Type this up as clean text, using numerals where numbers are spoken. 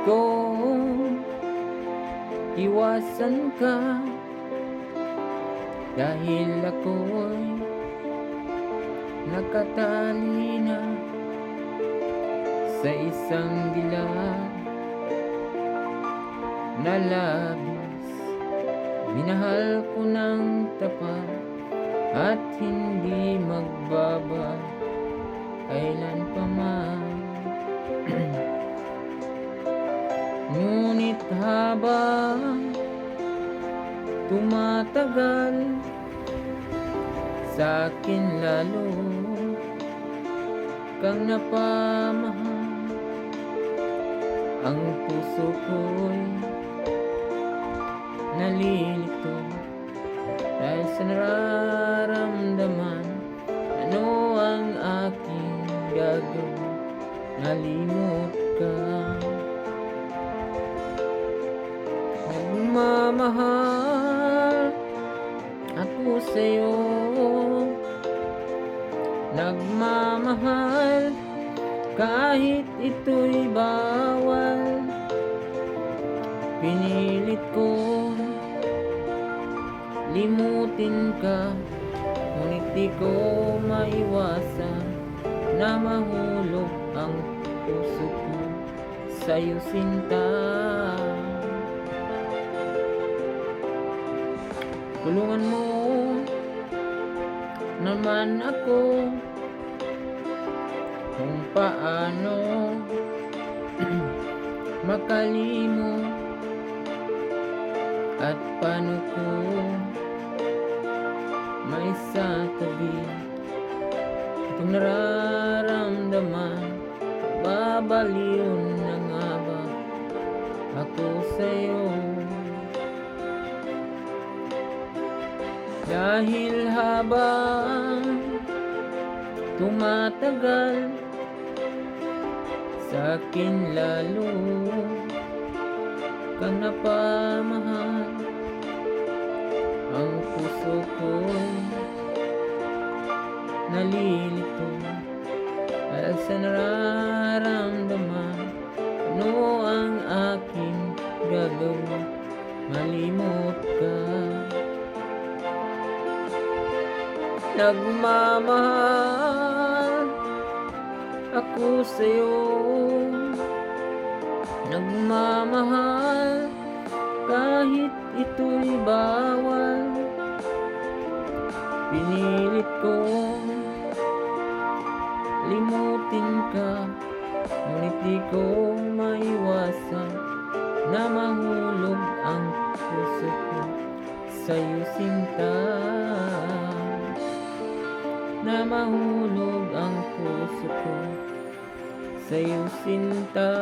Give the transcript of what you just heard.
kong iwasan ka, dahil ako'y nakatali na sa isang dilag na labis. Minahal ko ng tapat at hindi magbaba kailan pa man. Ngunit habang tumatagal, sa'kin lalo kang napamahal. Ang puso ko'y nalilito dahil sa nararamdaman. Ano ang aking gagawin? Nalimot ka. Nagmamahal ako sa'yo, nagmamahal kahit ito'y bawal. Pinilit ko limutin ka, ngunit di ko maiwasan na mahulog ang puso ko sa'yo, sinta. Tulungan mo naman ako kung paano makalimot at paano ko maisatabi itong nararamdaman. Babaliw na nga ba ako sa'yo? Dahil habang tumatagal, sa'kin lalo kang napamahal. Ang puso ko'y nalilito dahil sa nararamdaman. Ano ang aking gagawin? Malimot ka. Nagmamahal ako sa'yo, nagmamahal kahit ito'y bawal. Pinilit ko limutin ka, ngunit di ko maiwasan na mahulog ang puso ko sa'yo, sinta. Na mahulog ang puso ko sa'yo, sinta.